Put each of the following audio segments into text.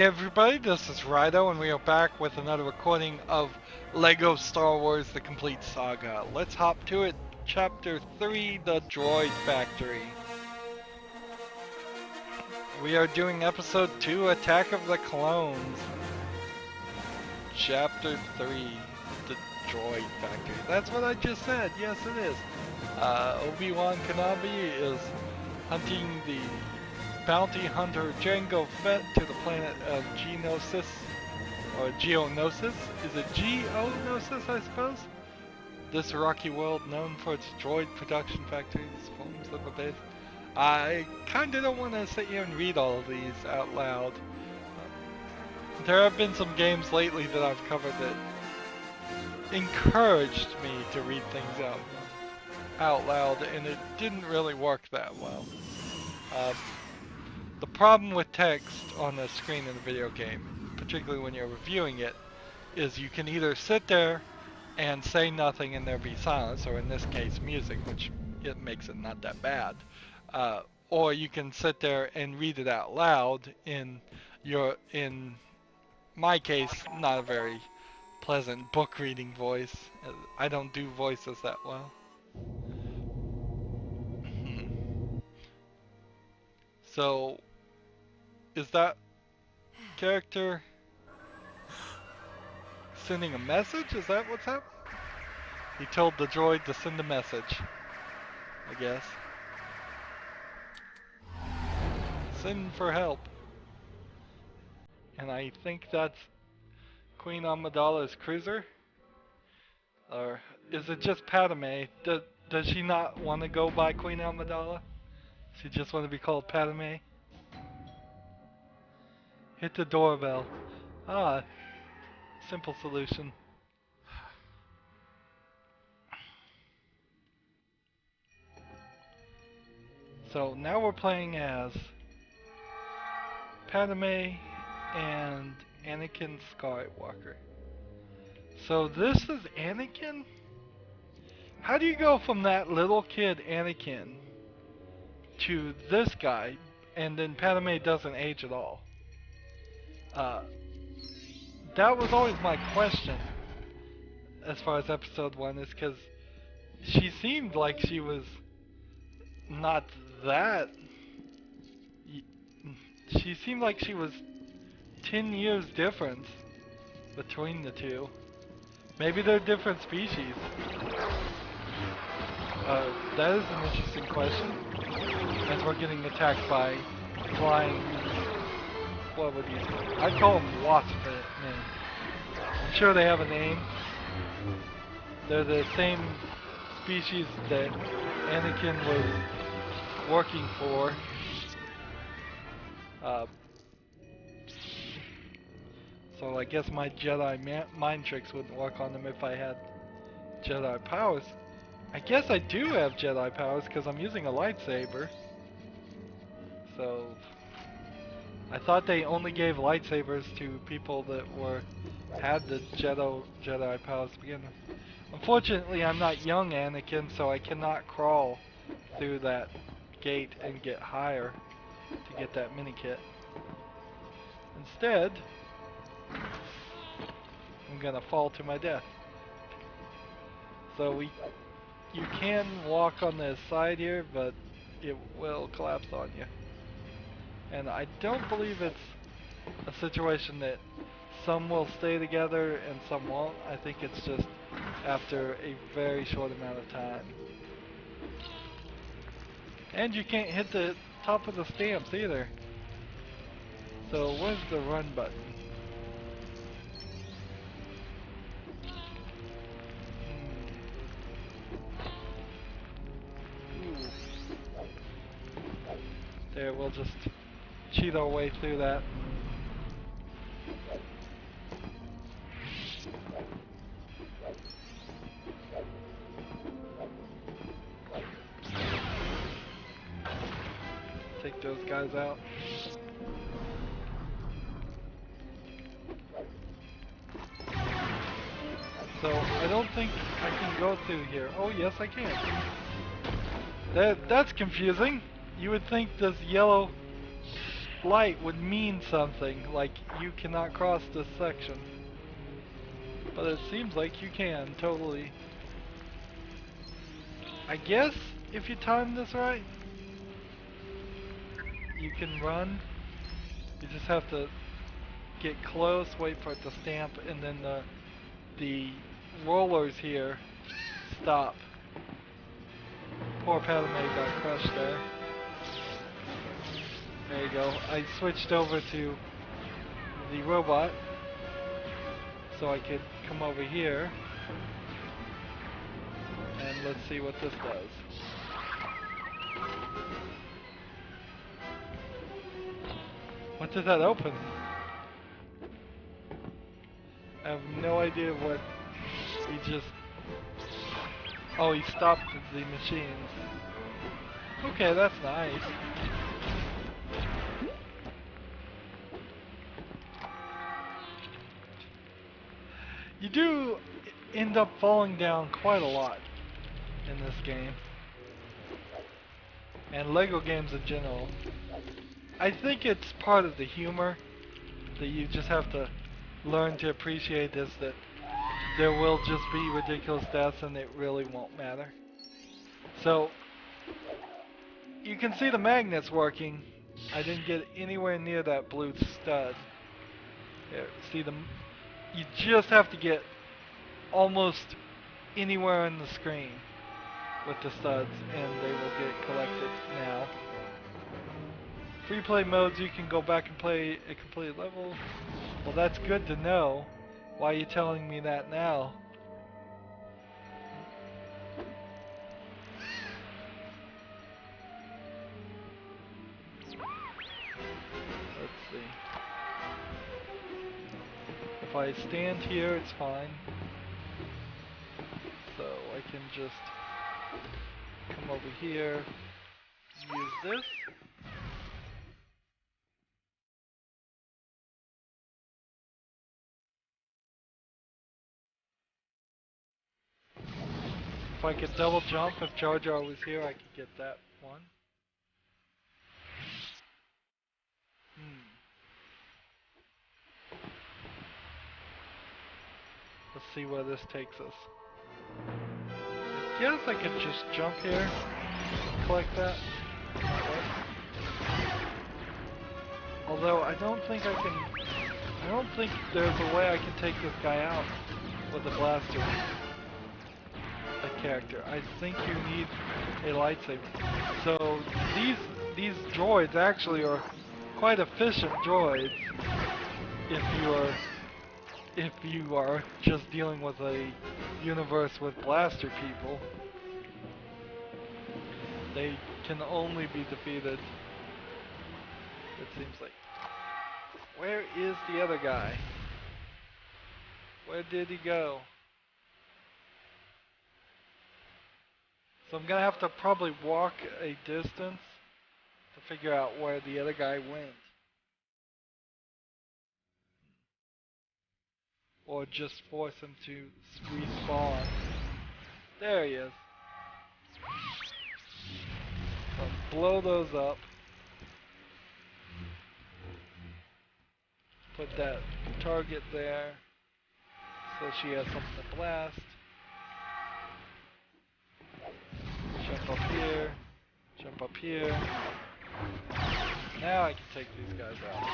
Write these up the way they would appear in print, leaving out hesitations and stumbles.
Hey everybody, this is Rydo, and we are back with another recording of LEGO Star Wars The Complete Saga. Let's hop to it. Chapter 3, The Droid Factory. We are doing Episode 2, Attack of the Clones. Chapter 3, The Droid Factory. That's what I just said. Yes, it is. Obi-Wan Kenobi is hunting the bounty hunter Jango Fett to the planet of Geonosis, or Geonosis. Is it Geonosis, I suppose? This rocky world known for its droid production factories, forms of a base. I kinda don't want to sit here and read all of these out loud. There have been some games lately that I've covered that encouraged me to read things out loud, and it didn't really work that well. The problem with text on the screen in a video game, particularly when you're reviewing it, is you can either sit there and say nothing and there be silence, or in this case music, which it makes it not that bad, or you can sit there and read it out loud in my case, not a very pleasant book reading voice. I don't do voices that well. So, is that character sending a message? Is that what's happening? He told the droid to send a message, I guess. Send for help. And I think that's Queen Amidala's cruiser? Or is it just Padme? Does she not want to go by Queen Amidala? She just want to be called Padme? Hit the doorbell. Ah, simple solution. So now we're playing as Padme and Anakin Skywalker. So this is Anakin? How do you go from that little kid Anakin to this guy, and then Padme doesn't age at all? That was always my question as far as episode 1 is, because she seemed like she was not that. She seemed like she was 10 years difference between the two. Maybe they're different species. That is an interesting question. As we're getting attacked by flying, what would these? I call them wasp men. I'm sure they have a name. They're the same species that Anakin was working for. So I guess my Jedi mind tricks wouldn't work on them if I had Jedi powers. I guess I do have Jedi powers because I'm using a lightsaber. So I thought they only gave lightsabers to people that had the Jedi powers to begin with. Unfortunately, I'm not young Anakin, so I cannot crawl through that gate and get higher to get that mini kit. Instead, I'm gonna fall to my death. So you can walk on the side here, but it will collapse on you. And I don't believe it's a situation that some will stay together and some won't. I think it's just after a very short amount of time. And you can't hit the top of the stamps either. So where's the run button? Ooh. There, we'll just cheat our way through that. Take those guys out. So I don't think I can go through here. Oh yes, I can. That's confusing. You would think this yellow light would mean something, like you cannot cross this section. But it seems like you can, totally. I guess, if you time this right, you can run. You just have to get close, wait for it to stamp, and then the rollers here stop. Poor Padme got crushed there. There you go. I switched over to the robot so I could come over here. And let's see what this does. What did that open? I have no idea what he just... Oh, he stopped the machines. Okay, that's nice. You do end up falling down quite a lot in this game. And Lego games in general. I think it's part of the humor that you just have to learn to appreciate, is that there will just be ridiculous deaths and it really won't matter. So, you can see the magnets working. I didn't get anywhere near that blue stud. Here, see them? You just have to get almost anywhere on the screen with the studs and they will get collected now. Free play modes, you can go back and play a completed level. Well, that's good to know. Why are you telling me that now? Let's see. If I stand here, it's fine. So I can just come over here, use this. If I could double jump, if Jar Jar was here, I could get that one. Let's see where this takes us. I guess I could just jump here, collect that. Although I don't think I can... I don't think there's a way I can take this guy out with a blaster. A character. I think you need a lightsaber. So these droids actually are quite efficient droids if you are just dealing with a universe with blaster people. They can only be defeated, it seems like. Where is the other guy? Where did he go? So I'm gonna have to probably walk a distance to figure out where the other guy went. Or just force him to respawn. There he is. So blow those up. Put that target there so she has something to blast. Jump up here. Jump up here. Now I can take these guys out.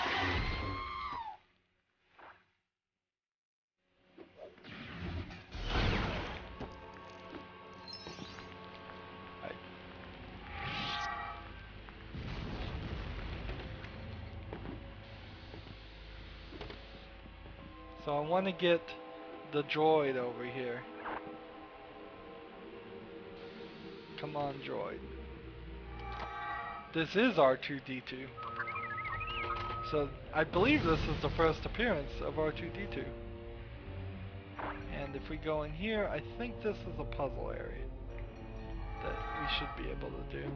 So I want to get the droid over here. Come on, droid. This is R2-D2. So I believe this is the first appearance of R2-D2. And if we go in here, I think this is a puzzle area that we should be able to do.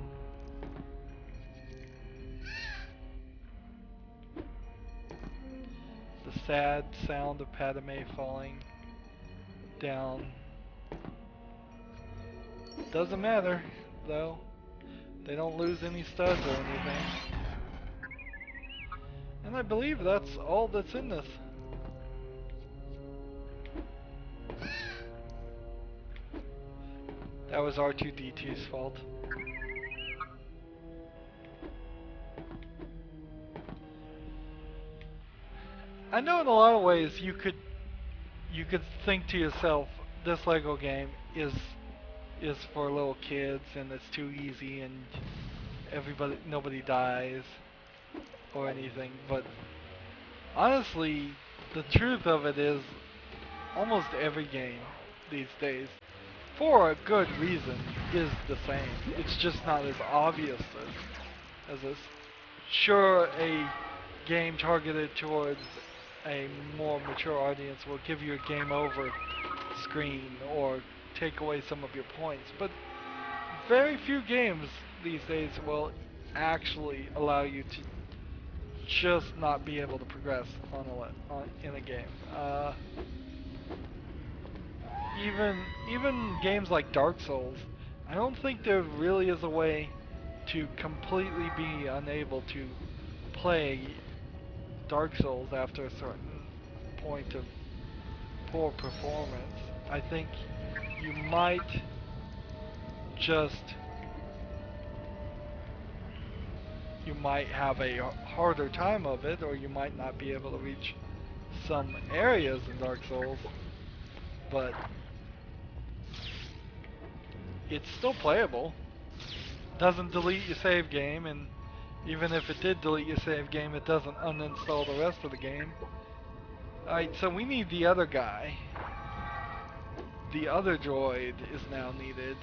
The sad sound of Padme falling down. Doesn't matter, though. They don't lose any studs or anything. And I believe that's all that's in this. That was R2-D2's fault. I know in a lot of ways you could think to yourself, this Lego game is for little kids and it's too easy and nobody dies or anything, but honestly the truth of it is almost every game these days, for a good reason, is the same. It's just not as obvious as this. Sure, a game targeted towards a more mature audience will give you a game over screen or take away some of your points, but very few games these days will actually allow you to just not be able to progress in a game. Even games like Dark Souls, I don't think there really is a way to completely be unable to play Dark Souls after a certain point of poor performance. I think you might have a harder time of it, or you might not be able to reach some areas in Dark Souls, but it's still playable. Doesn't delete your save game, and even if it did delete your save game, it doesn't uninstall the rest of the game. Alright, so we need the other guy. The other droid is now needed.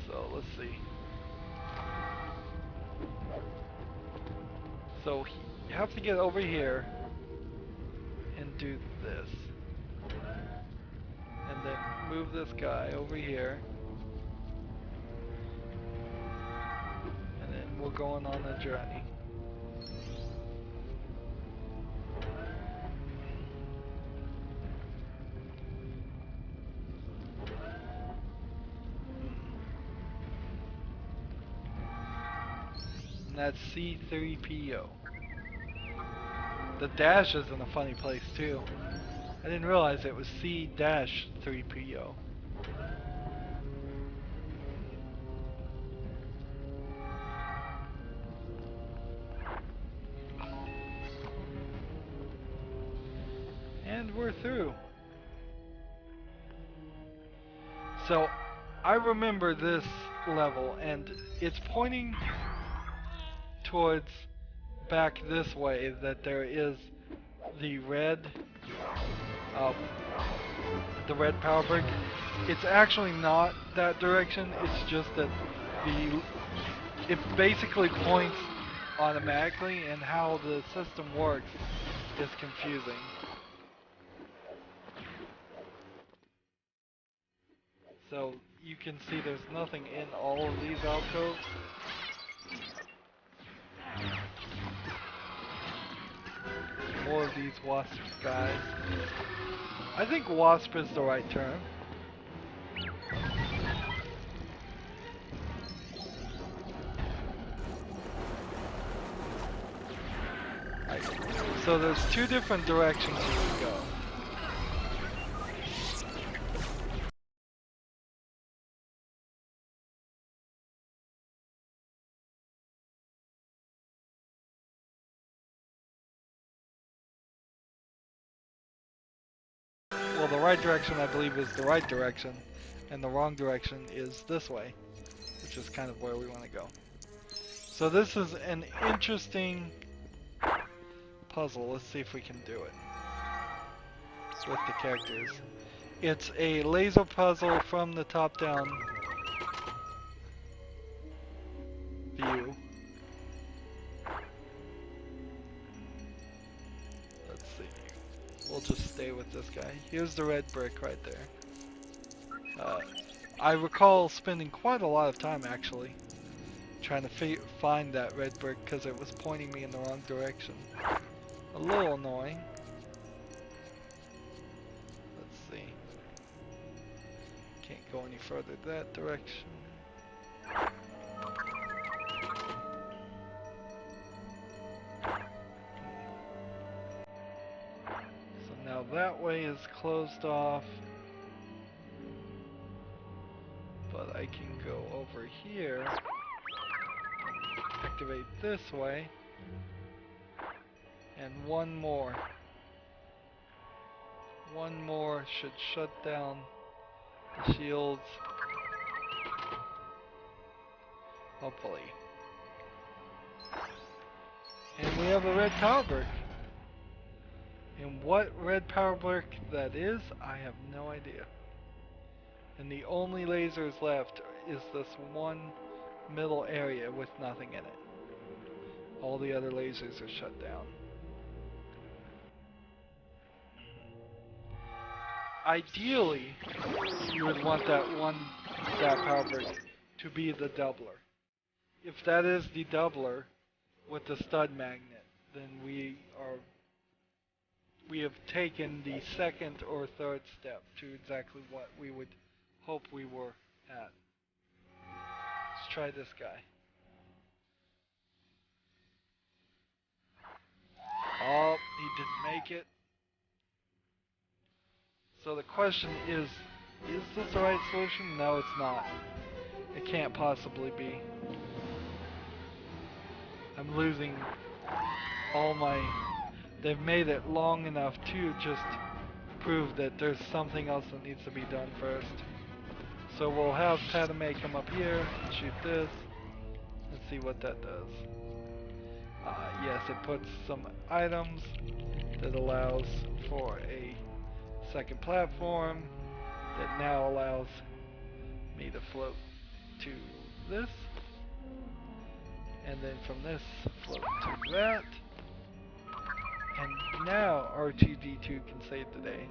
So let's see. So you have to get over here and do this. And then move this guy over here. And then we're going on a journey. And that's C3PO. The dash is in a funny place too. I didn't realize it was C-3PO. And we're through. So I remember this level, and it's pointing towards back this way that there is the red power brick. It's actually not that direction, it's just that it basically points automatically, and how the system works is confusing. So you can see there's nothing in all of these alcoves. More of these wasp guys. I think wasp is the right term. So there's two different directions you can go. Well, the right direction, I believe, is the right direction, and the wrong direction is this way, which is kind of where we want to go. So this is an interesting puzzle. Let's see if we can do it with the characters. It's a laser puzzle from the top-down view. Let's see. We'll just stay with this guy. Here's the red brick right there. I recall spending quite a lot of time actually trying to find that red brick because it was pointing me in the wrong direction. A little annoying. Let's see. Can't go any further that direction. So now that way is closed off. But I can go over here, activate this way, and one more. One more should shut down the shields. Hopefully. And we have a red power brick. And what red power brick that is, I have no idea. And the only lasers left is this one middle area with nothing in it. All the other lasers are shut down. Ideally, you would want that power brick to be the doubler. If that is the doubler with the stud magnet, then we have taken the second or third step to exactly what we would hope we were at. Let's try this guy. Oh, he didn't make it. So the question is this the right solution? No, it's not. It can't possibly be. I'm losing all my... They've made it long enough to just prove that there's something else that needs to be done first. So we'll have Padme come up here and shoot this. Let's see what that does. Yes, it puts some items that allows for a second platform that now allows me to float to this, and then from this float to that, and now R2-D2 can save the day.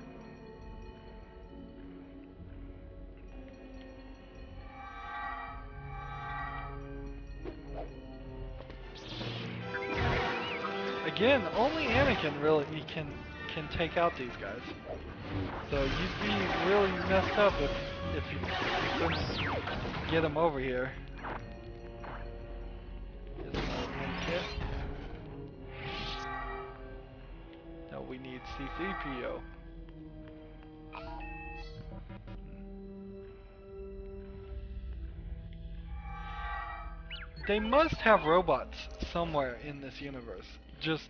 Again, only Anakin really can take out these guys. So you'd be really messed up if you couldn't get them over here. Here's another kit. Now we need C3PO. They must have robots somewhere in this universe. Just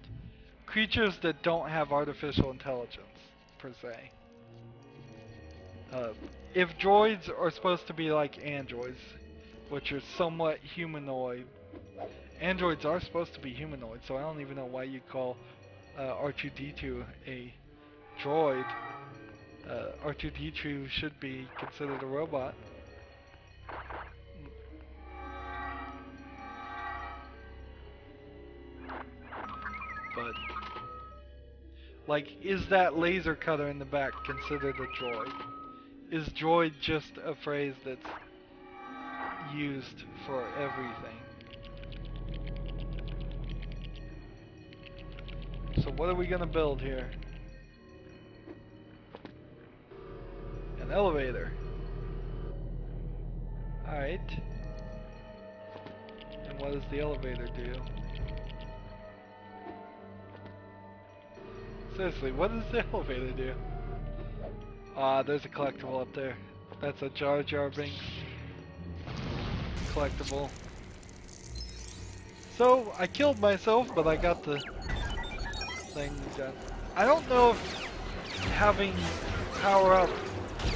creatures that don't have artificial intelligence, per se. If droids are supposed to be like androids, which are somewhat humanoid, androids are supposed to be humanoid, so I don't even know why you call R2-D2 a droid. R2-D2 should be considered a robot. But, like, is that laser cutter in the back considered a droid? Is droid just a phrase that's used for everything? So what are we gonna build here? An elevator. Alright. And what does the elevator do? Seriously, what does the elevator do? Ah, there's a collectible up there. That's a Jar Jar Binks collectible. So, I killed myself, but I got the thing done. I don't know if having power up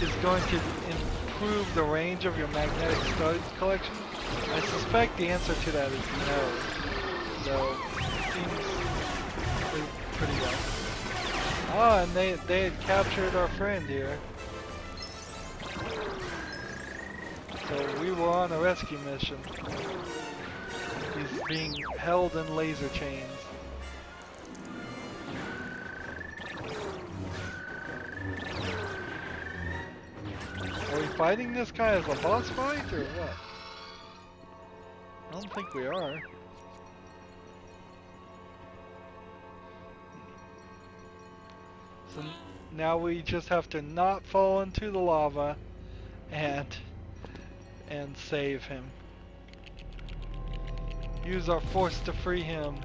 is going to improve the range of your magnetic studs collection. I suspect the answer to that is no. So, it seems pretty well. Ah, and they had captured our friend here. So we were on a rescue mission. He's being held in laser chains. Are we fighting this guy as a boss fight or what? I don't think we are. So now we just have to not fall into the lava and save him. Use our force to free him.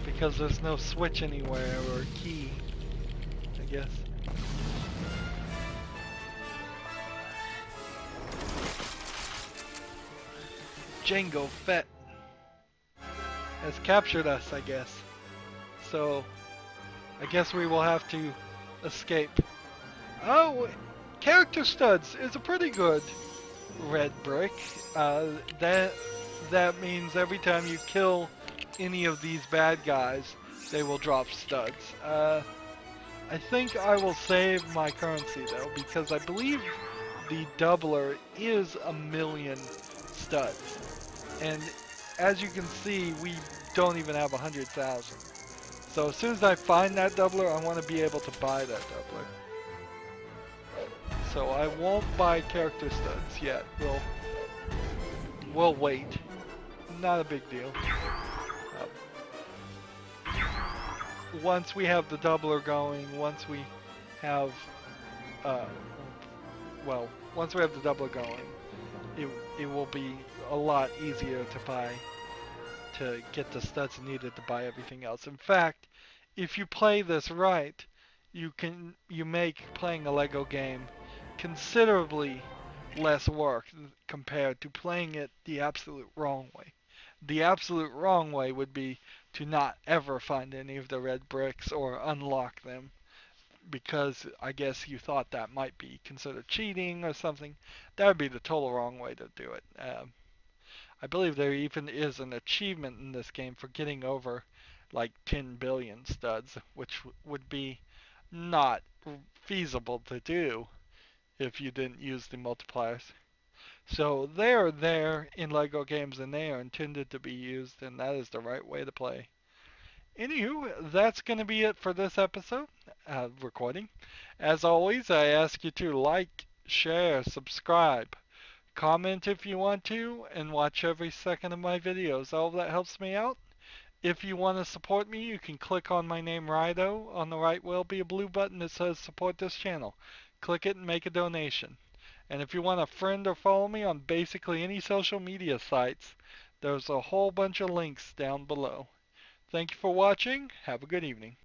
Because there's no switch anywhere or key, I guess. Jango Fett has captured us, I guess. So, I guess we will have to escape. Oh, character studs is a pretty good red brick. That means every time you kill any of these bad guys, they will drop studs. I think I will save my currency though, because I believe the doubler is 1,000,000 studs. And as you can see, we don't even have 100,000. So as soon as I find that doubler, I want to be able to buy that doubler. So I won't buy character studs yet. We'll wait. Not a big deal. Once we have the doubler going, once we have the doubler going, it will be a lot easier to get the studs needed to buy everything else. In fact, if you play this right, you make playing a Lego game considerably less work compared to playing it the absolute wrong way. The absolute wrong way would be to not ever find any of the red bricks or unlock them, because I guess you thought that might be considered cheating or something. That would be the total wrong way to do it. I believe there even is an achievement in this game for getting over like 10 billion studs, which would be not feasible to do if you didn't use the multipliers. So they are there in LEGO games and they are intended to be used, and that is the right way to play. Anywho, that's going to be it for this episode recording. As always, I ask you to like, share, subscribe, comment if you want to, and watch every second of my videos. All of that helps me out. If you want to support me, you can click on my name, Rydo. On the right will be a blue button that says support this channel. Click it and make a donation. And if you want to friend or follow me on basically any social media sites, there's a whole bunch of links down below. Thank you for watching. Have a good evening.